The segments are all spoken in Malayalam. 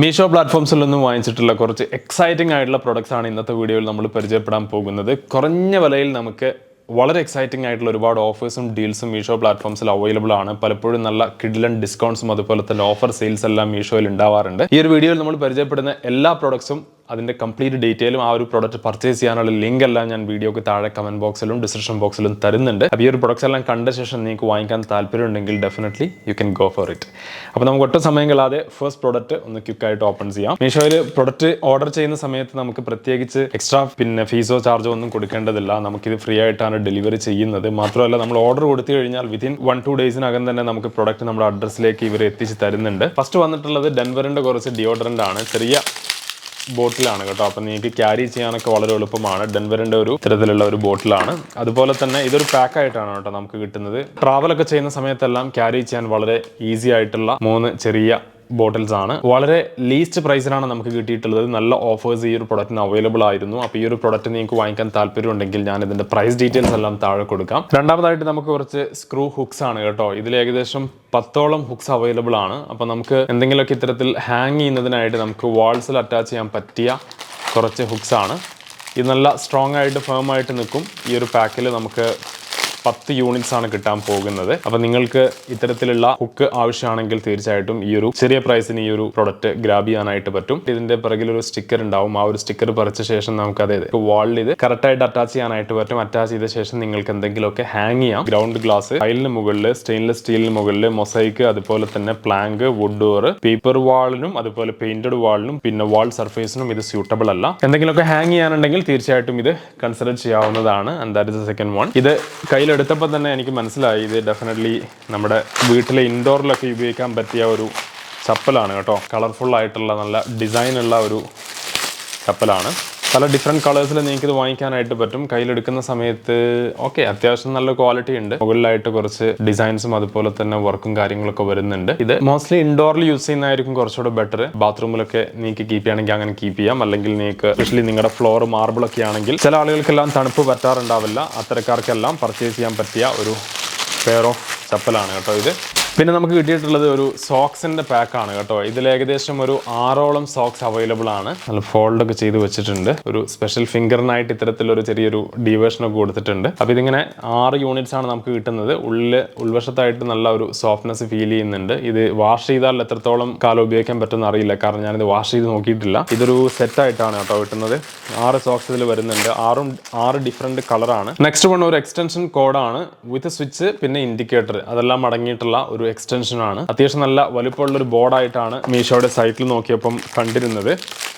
മീഷോ പ്ലാറ്റ്ഫോംസിൽ നിന്നും വാങ്ങിച്ചിട്ടുള്ള കുറച്ച് എക്സൈറ്റിംഗ് ആയിട്ടുള്ള പ്രൊഡക്ട്സ് ആണ് ഇന്നത്തെ വീഡിയോയിൽ നമ്മൾ പരിചയപ്പെടാൻ പോകുന്നത്. കുറഞ്ഞ വിലയിൽ നമുക്ക് വളരെ എക്സൈറ്റിംഗ് ആയിട്ടുള്ള ഒരുപാട് ഓഫേഴ്സും ഡീൽസും മീഷോ പ്ലാറ്റ്ഫോംസിൽ അവൈലബിൾ ആണ്. പലപ്പോഴും നല്ല കിഡിലൻ ഡിസ്കൗണ്ട്സും അതുപോലെ തന്നെ ഓഫർ സെയിൽസ് എല്ലാം മീഷോയിൽ ഉണ്ടാവാറുണ്ട്. ഈ ഒരു വീഡിയോയിൽ നമ്മൾ പരിചയപ്പെടുന്ന എല്ലാ പ്രൊഡക്ട്സും അതിൻ്റെ കംപ്ലീറ്റ് ഡീറ്റെയിലും ആ ഒരു പ്രൊഡക്റ്റ് പർച്ചേസ് ചെയ്യാനുള്ള ലിങ്ക് എല്ലാം ഞാൻ വീഡിയോക്ക് താഴെ കമന്റ് ബോക്സിലും ഡിസ്ക്രിപ്ഷൻ ബോക്സിലും തരുന്നുണ്ട്. അപ്പോൾ ഈ ഒരു പ്രൊഡക്ട്സ് എല്ലാം കണ്ട ശേഷം നിങ്ങൾക്ക് വാങ്ങിക്കാൻ താല്പര്യം ഉണ്ടെങ്കിൽ definitely you can go for it. അപ്പോൾ നമുക്ക് ഒട്ടും സമയം കളയാതെ ഫസ്റ്റ് പ്രൊഡക്റ്റ് ഒന്ന് ക്വിക്കായിട്ട് ഓപ്പൺ ചെയ്യാം. മീഷോയിൽ പ്രൊഡക്റ്റ് ഓർഡർ ചെയ്യുന്ന സമയത്ത് നമുക്ക് പ്രത്യേകിച്ച് എക്സ്ട്രാ ഫീസോ ചാർജോ ഒന്നും കൊടുക്കേണ്ടതില്ല. നമുക്കിത് ഫ്രീ ആയിട്ടാണ് ഡെലിവറി ചെയ്യുന്നത്. മാത്രമല്ല നമ്മൾ ഓർഡർ കൊടുത്തു കഴിഞ്ഞാൽ വിത്തിൻ 1-2 ഡേയ്സിനകം തന്നെ നമുക്ക് പ്രൊഡക്റ്റ് നമ്മുടെ അഡ്രസ്സിലേക്ക് ഇവർ എത്തിച്ച് തരുന്നുണ്ട്. ഫസ്റ്റ് വന്നിട്ടുള്ളത് ഡെൻവറിൻ്റെ കുറച്ച് ഡിയോഡറൻ്റ് ആണ്. ചെറിയ ബോട്ടിലാണ് കേട്ടോ. അപ്പം നിങ്ങൾക്ക് ക്യാരി ചെയ്യാനൊക്കെ വളരെ എളുപ്പമാണ്. ഡെൻവറിൻ്റെ ഒരു ഇത്തരത്തിലുള്ള ഒരു ബോട്ടിലാണ്. അതുപോലെ തന്നെ ഇതൊരു പാക്ക് ആയിട്ടാണ് കേട്ടോ നമുക്ക് കിട്ടുന്നത്. ട്രാവലൊക്കെ ചെയ്യുന്ന സമയത്തെല്ലാം ക്യാരി ചെയ്യാൻ വളരെ ഈസി ആയിട്ടുള്ള 3 ചെറിയ ബോട്ടിൽസ് ആണ്. വളരെ ലീസ്റ്റ് പ്രൈസിലാണ് നമുക്ക് കിട്ടിയിട്ടുള്ളത്. നല്ല ഓഫേഴ്സ് ഈ ഒരു പ്രൊഡക്റ്റിന് അവൈലബിൾ ആയിരുന്നു. അപ്പോൾ ഈ ഒരു പ്രൊഡക്റ്റ് നിങ്ങൾക്ക് വാങ്ങിക്കാൻ താല്പര്യം ഉണ്ടെങ്കിൽ ഞാൻ ഇതിന്റെ പ്രൈസ് ഡീറ്റെയിൽസ് എല്ലാം താഴെ കൊടുക്കാം. രണ്ടാമതായിട്ട് നമുക്ക് കുറച്ച് സ്ക്രൂ ഹുക്സ് ആണ് കേട്ടോ. ഇതിൽ ഏകദേശം 10ഓളം ഹുക്സ് അവൈലബിൾ ആണ്. അപ്പോൾ നമുക്ക് എന്തെങ്കിലുമൊക്കെ ഇത്തരത്തിൽ ഹാങ് ചെയ്യുന്നതിനായിട്ട് നമുക്ക് വാൾസിൽ അറ്റാച്ച് ചെയ്യാൻ പറ്റിയ കുറച്ച് ഹുക്സ് ആണ്. ഇത് നല്ല സ്ട്രോങ് ആയിട്ട് ഫേം ആയിട്ട് നിൽക്കും. ഈ ഒരു പാക്കിൽ നമുക്ക് 10 യൂണിറ്റ്സ് ആണ് കിട്ടാൻ പോകുന്നത്. അപ്പൊ നിങ്ങൾക്ക് ഇത്തരത്തിലുള്ള ഹുക്ക് ആവശ്യമാണെങ്കിൽ തീർച്ചയായിട്ടും ഈ ഒരു ചെറിയ പ്രൈസിന് ഈ ഒരു പ്രൊഡക്റ്റ് ഗ്രാബ് ചെയ്യാനായിട്ട് പറ്റും. ഇതിന്റെ പിറകിൽ ഒരു സ്റ്റിക്കർ ഉണ്ടാവും. ആ ഒരു സ്റ്റിക്കർ പറിച്ച ശേഷം നമുക്ക് അതായത് വാളിൽ ഇത് കറക്റ്റ് ആയിട്ട് അറ്റാച്ച് ചെയ്യാനായിട്ട് പറ്റും. അറ്റാച്ച് ചെയ്ത ശേഷം നിങ്ങൾക്ക് എന്തെങ്കിലുമൊക്കെ ഹാങ് ചെയ്യാം. ഗ്രൗണ്ട് ഗ്ലാസ്, ടൈലിന് മുകളിൽ, സ്റ്റെയിൻലെസ് സ്റ്റീലിന് മുകളിൽ മൊസൈക്ക്, അതുപോലെ തന്നെ പ്ലാങ്ക്, വുഡ് ഡോർ, പേപ്പർ വാളിനും അതുപോലെ പെയിന്റഡ് വാളിനും പിന്നെ വാൾ സർഫേസിനും ഇത് സ്യൂട്ടബിൾ അല്ല. എന്തെങ്കിലുമൊക്കെ ഹാങ് ചെയ്യാനുണ്ടെങ്കിൽ തീർച്ചയായിട്ടും ഇത് കൺസിഡർ ചെയ്യാവുന്നതാണ്. And that is the second one. ഇത് എടുത്തപ്പോൾ തന്നെ എനിക്ക് മനസ്സിലായി ഇത് ഡെഫിനറ്റ്ലി നമ്മുടെ വീട്ടിലെ ഇൻഡോറിലൊക്കെ ഉപയോഗിക്കാൻ പറ്റിയ ഒരു ചപ്പലാണ് കേട്ടോ. കളർഫുൾ ആയിട്ടുള്ള നല്ല ഡിസൈനുള്ള ഒരു ചപ്പലാണ്. പല ഡിഫറെൻറ്റ് കളേഴ്സിൽ നിങ്ങൾക്ക് ഇത് വാങ്ങിക്കാനായിട്ട് പറ്റും. കയ്യിലെടുക്കുന്ന സമയത്ത് ഓക്കെ അത്യാവശ്യം നല്ല ക്വാളിറ്റി ഉണ്ട്. മുകളിലായിട്ട് കുറച്ച് ഡിസൈൻസും അതുപോലെ തന്നെ വർക്കും കാര്യങ്ങളൊക്കെ വരുന്നുണ്ട്. ഇത് മോസ്റ്റ്ലി ഇൻഡോറിൽ യൂസ് ചെയ്യുന്നതായിരിക്കും കുറച്ചുകൂടെ ബെറ്റർ. ബാത്റൂമിലൊക്കെ നിങ്ങൾക്ക് കീപ്പ് ചെയ്യുകയാണെങ്കിൽ അങ്ങനെ കീപ്പ് ചെയ്യാം. അല്ലെങ്കിൽ നിങ്ങൾക്ക് സ്പെഷ്യലി നിങ്ങളുടെ ഫ്ലോർ മാർബിളൊക്കെ ആണെങ്കിൽ ചില ആളുകൾക്കെല്ലാം തണുപ്പ് പറ്റാറുണ്ടാവില്ല. അത്തരക്കാർക്കെല്ലാം പർച്ചേസ് ചെയ്യാൻ പറ്റിയ ഒരു പെയർ ഓഫ് ചപ്പലാണ് കേട്ടോ ഇത്. പിന്നെ നമുക്ക് കിട്ടിയിട്ടുള്ളത് ഒരു സോക്സിന്റെ പാക്കാണ് കേട്ടോ. ഇതിൽ ഏകദേശം ഒരു 6ഓളം സോക്സ് അവൈലബിൾ ആണ്. നല്ല ഫോൾഡ് ഒക്കെ ചെയ്ത് വെച്ചിട്ടുണ്ട്. ഒരു സ്പെഷ്യൽ ഫിംഗറിനായിട്ട് ഇത്തരത്തിലൊരു ചെറിയൊരു ഡീവേഷൻ ഒക്കെ കൊടുത്തിട്ടുണ്ട്. അപ്പോൾ ഇതിങ്ങനെ 6 യൂണിറ്റ്സ് ആണ് നമുക്ക് കിട്ടുന്നത്. ഉൾവശത്തായിട്ട് നല്ല ഒരു സോഫ്റ്റ്നെസ് ഫീൽ ചെയ്യുന്നുണ്ട്. ഇത് വാഷ് ചെയ്താൽ എത്രത്തോളം കാലം ഉപയോഗിക്കാൻ പറ്റുമെന്ന് അറിയില്ല, കാരണം ഞാനിത് വാഷ് ചെയ്ത് നോക്കിയിട്ടില്ല. ഇതൊരു സെറ്റ് ആയിട്ടാണ് കേട്ടോ കിട്ടുന്നത്. 6 സോക്സ് ഇതിൽ വരുന്നുണ്ട്. 6 ഡിഫറെന്റ് കളറാണ്. നെക്സ്റ്റ് വൺ ഒരു എക്സ്റ്റൻഷൻ കോഡാണ് വിത്ത് സ്വിച്ച് പിന്നെ ഇൻഡിക്കേറ്റർ അതെല്ലാം അടങ്ങിയിട്ടുള്ള ഒരു എക്സ്റ്റൻഷൻ ആണ്. അത്യാവശ്യം നല്ല വലുപ്പമുള്ള ഒരു ബോർഡായിട്ടാണ് മീഷോയുടെ സൈറ്റിൽ നോക്കിയപ്പം കണ്ടിരുന്നത്.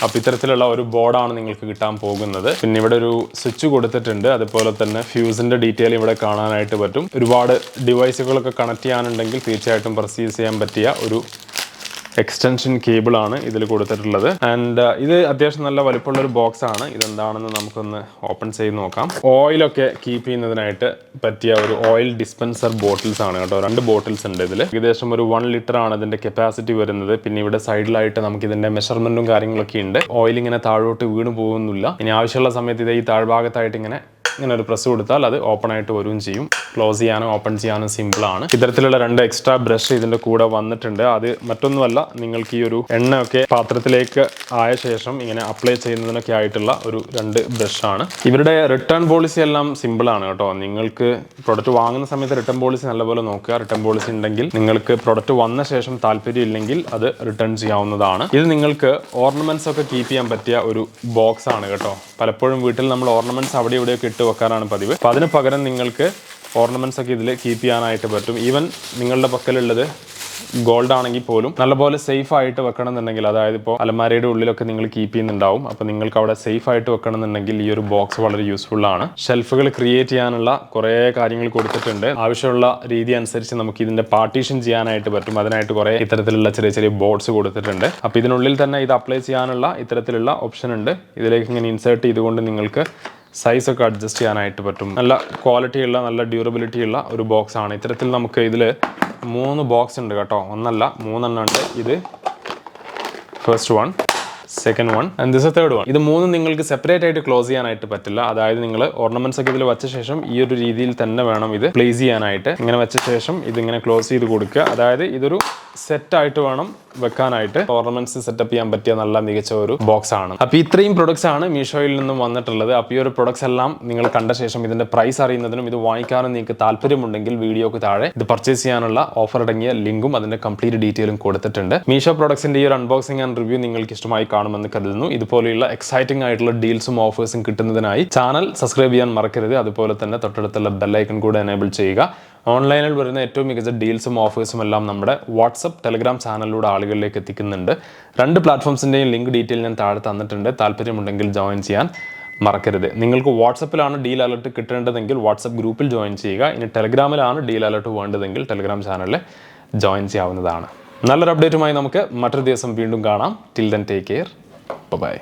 അപ്പോൾ ഇത്തരത്തിലുള്ള ഒരു ബോർഡാണ് നിങ്ങൾക്ക് കിട്ടാൻ പോകുന്നത്. പിന്നെ ഇവിടെ ഒരു സ്വിച്ച് കൊടുത്തിട്ടുണ്ട്. അതുപോലെ തന്നെ ഫ്യൂസിന്റെ ഡീറ്റെയിൽ ഇവിടെ കാണാനായിട്ട് പറ്റും. ഒരുപാട് ഡിവൈസുകളൊക്കെ കണക്ട് ചെയ്യാനുണ്ടെങ്കിൽ തീർച്ചയായിട്ടും പർച്ചേസ് ചെയ്യാൻ പറ്റിയ ഒരു എക്സ്റ്റൻഷൻ കേബിൾ ആണ് ഇതിൽ കൊടുത്തിട്ടുള്ളത്. ആൻഡ് ഇത് അത്യാവശ്യം നല്ല വലുപ്പമുള്ള ഒരു ബോക്സ് ആണ്. ഇതെന്താണെന്ന് നമുക്കൊന്ന് ഓപ്പൺ ചെയ്ത് നോക്കാം. ഓയിലൊക്കെ കീപ്പ് ചെയ്യുന്നതിനായിട്ട് പറ്റിയ ഒരു ഓയിൽ ഡിസ്പെൻസർ ബോട്ടിൽസ് ആണ് കേട്ടോ. 2 ബോട്ടിൽസ് ഉണ്ട് ഇതിൽ. ഏകദേശം ഒരു 1 ലിറ്റർ ആണ് ഇതിന്റെ കപ്പാസിറ്റി വരുന്നത്. പിന്നെ ഇവിടെ സൈഡിലായിട്ട് നമുക്ക് ഇതിന്റെ മെഷർമെന്റും കാര്യങ്ങളൊക്കെ ഉണ്ട്. ഓയിൽ ഇങ്ങനെ താഴോട്ട് വീണ് പോകുന്നില്ല. ഇനി ആവശ്യമുള്ള സമയത്ത് ഇത് ഈ താഴ്ഭാഗത്തായിട്ട് ഇങ്ങനെ ഒരു പ്രസ് കൊടുത്താൽ അത് ഓപ്പൺ ആയിട്ട് വരികയും ചെയ്യും. ക്ലോസ് ചെയ്യാനും ഓപ്പൺ ചെയ്യാനും സിമ്പിൾ ആണ്. ഇത്തരത്തിലുള്ള 2 എക്സ്ട്രാ ബ്രഷ് ഇതിന്റെ കൂടെ വന്നിട്ടുണ്ട്. അത് മറ്റൊന്നുമല്ല, നിങ്ങൾക്ക് ഈ ഒരു എണ്ണയൊക്കെ പാത്രത്തിലേക്ക് ആയ ശേഷം ഇങ്ങനെ അപ്ലൈ ചെയ്യുന്നതിനൊക്കെ ആയിട്ടുള്ള ഒരു 2 ബ്രഷ് ആണ്. ഇവരുടെ റിട്ടേൺ പോളിസി എല്ലാം സിമ്പിൾ ആണ് കേട്ടോ. നിങ്ങൾക്ക് പ്രൊഡക്റ്റ് വാങ്ങുന്ന സമയത്ത് റിട്ടേൺ പോളിസി നല്ലപോലെ നോക്കുക. റിട്ടേൺ പോളിസി ഉണ്ടെങ്കിൽ നിങ്ങൾക്ക് പ്രൊഡക്റ്റ് വന്ന ശേഷം താല്പര്യം ഇല്ലെങ്കിൽ അത് റിട്ടേൺ ചെയ്യാവുന്നതാണ്. ഇത് നിങ്ങൾക്ക് ഓർണമെന്റ്സ് ഒക്കെ കീപ്പ് ചെയ്യാൻ പറ്റിയ ഒരു ബോക്സ് ആണ് കേട്ടോ. പലപ്പോഴും വീട്ടിൽ നമ്മൾ ഓർണമെന്റ്സ് അവിടെ ഇവിടെയൊക്കെ ഇട്ട് വെക്കാനാണ് പതിവ്. അപ്പോൾ അതിന് പകരം നിങ്ങൾക്ക് ഓർണമെന്റ്സ് ഒക്കെ ഇതിൽ കീപ്പ് ചെയ്യാനായിട്ട് പറ്റും. ഈവൻ നിങ്ങളുടെ പക്കലുള്ളത് ഗോൾഡ് ആണെങ്കിൽ പോലും നല്ലപോലെ സേഫ് ആയിട്ട് വെക്കണം എന്നുണ്ടെങ്കിൽ, അതായത് ഇപ്പോൾ അലമാരയുടെ ഉള്ളിലൊക്കെ നിങ്ങൾ കീപ്പ് ചെയ്യുന്നുണ്ടാവും. അപ്പോൾ നിങ്ങൾക്ക് അവിടെ സേഫ് ആയിട്ട് വെക്കണം എന്നുണ്ടെങ്കിൽ ഈ ഒരു ബോക്സ് വളരെ യൂസ്ഫുൾ ആണ്. ഷെൽഫുകൾ ക്രിയേറ്റ് ചെയ്യാനുള്ള കുറേ കാര്യങ്ങൾ കൊടുത്തിട്ടുണ്ട്. ആവശ്യമുള്ള രീതി അനുസരിച്ച് നമുക്ക് ഇതിന്റെ പാർട്ടീഷൻ ചെയ്യാനായിട്ട് പറ്റും. അതിനായിട്ട് കുറേ ഇത്തരത്തിലുള്ള ചെറിയ ചെറിയ ബോർഡ്സ് കൊടുത്തിട്ടുണ്ട്. അപ്പോൾ ഇതിനുള്ളിൽ തന്നെ ഇത് അപ്ലൈ ചെയ്യാനുള്ള ഇത്തരത്തിലുള്ള ഓപ്ഷൻ ഉണ്ട്. ഇതിലേക്ക് ഇങ്ങനെ ഇൻസേർട്ട് ചെയ്തുകൊണ്ട് നിങ്ങൾക്ക് സൈസ് ഒക്കെ അഡ്ജസ്റ്റ് ചെയ്യാനായിട്ട് പറ്റും. നല്ല ക്വാളിറ്റിയുള്ള നല്ല ഡ്യൂറബിലിറ്റി ഉള്ള ഒരു ബോക്സ് ആണ്. ഇത്തരത്തിൽ നമുക്ക് ഇതിൽ 3 ബോക്സ് ഉണ്ട് കേട്ടോ. 1 അല്ല 3 എണ്ണം ഉണ്ട്. ഇത് first one, second one and this third one. ഇത് 3 നിങ്ങൾക്ക് സെപ്പറേറ്റ് ആയിട്ട് ക്ലോസ് ചെയ്യാനായിട്ട് പറ്റില്ല. അതായത് നിങ്ങൾ ഓർണമെന്റ്സ് ഒക്കെ ഇതിൽ വെച്ച ശേഷം ഈ ഒരു രീതിയിൽ തന്നെ വേണം ഇത് പ്ലേസ് ചെയ്യാനായിട്ട്. ഇങ്ങനെ വെച്ച ശേഷം ഇതിങ്ങനെ ക്ലോസ് ചെയ്ത് കൊടുക്കുക. അതായത് ഇതൊരു സെറ്റ് ആയിട്ട് വേണം വെക്കാനായിട്ട്. ഓർണമെന്റ്സ് സെറ്റപ്പ് ചെയ്യാൻ പറ്റിയ നല്ല മികച്ച ഒരു ബോക്സ് ആണ്. അപ്പോൾ ഇത്രയും പ്രൊഡക്ട്സ് ആണ് മീഷോയിൽ നിന്നും വന്നിട്ടുള്ളത്. അപ്പോൾ ഈ ഒരു പ്രൊഡക്ട്സ് എല്ലാം നിങ്ങൾ കണ്ട ശേഷം ഇതിന്റെ പ്രൈസ് അറിയുന്നതിനും ഇത് വാങ്ങിക്കാനും നിങ്ങൾക്ക് താല്പര്യമുണ്ടെങ്കിൽ വീഡിയോക്ക് താഴെ ഇത് പർച്ചേസ് ചെയ്യാനുള്ള ഓഫർ അടങ്ങിയ ലിങ്കും അതിന്റെ കംപ്ലീറ്റ് ഡീറ്റെയിലും കൊടുത്തിട്ടുണ്ട്. മീഷോ പ്രൊഡക്ട്സിന്റെ ഈ ഒരു അൺബോക്സിംഗ് ആൻഡ് റിവ്യൂ നിങ്ങൾക്ക് ഇഷ്ടമായി കാണുമെന്ന് കരുതുന്നു. ഇതുപോലെയുള്ള എക്സൈറ്റിംഗ് ആയിട്ടുള്ള ഡീൽസും ഓഫേഴ്സും കിട്ടുന്നതിനായി ചാനൽ സബ്സ്ക്രൈബ് ചെയ്യാൻ മറക്കരുത്. അതുപോലെ തന്നെ തൊട്ടടുത്തുള്ള ബെല്ലൈക്കൺ കൂടെ എനേബിൾ ചെയ്യുക. ഓൺലൈനിൽ വരുന്ന ഏറ്റവും മികച്ച ഡീൽസും ഓഫേഴ്സും എല്ലാം നമ്മുടെ വാട്സപ്പ്, ടെലഗ്രാം ചാനലിലൂടെ ആളുകളിലേക്ക് എത്തിക്കുന്നുണ്ട്. 2 പ്ലാറ്റ്ഫോംസിൻ്റെയും ലിങ്ക് ഡീറ്റെയിൽ ഞാൻ താഴെ തന്നിട്ടുണ്ട്. താല്പര്യമുണ്ടെങ്കിൽ ജോയിൻ ചെയ്യാൻ മറക്കരുത്. നിങ്ങൾക്ക് വാട്സപ്പിലാണ് ഡീൽ അലർട്ട് കിട്ടേണ്ടതെങ്കിൽ വാട്സപ്പ് ഗ്രൂപ്പിൽ ജോയിൻ ചെയ്യുക. ഇനി ടെലഗ്രാമിലാണ് ഡീൽ അലർട്ട് വേണ്ടതെങ്കിൽ ടെലഗ്രാം ചാനലിൽ ജോയിൻ ചെയ്യാവുന്നതാണ്. നല്ലൊരു അപ്ഡേറ്റുമായി നമുക്ക് മറ്റൊരു ദിവസം വീണ്ടും കാണാം. Till then take care. By.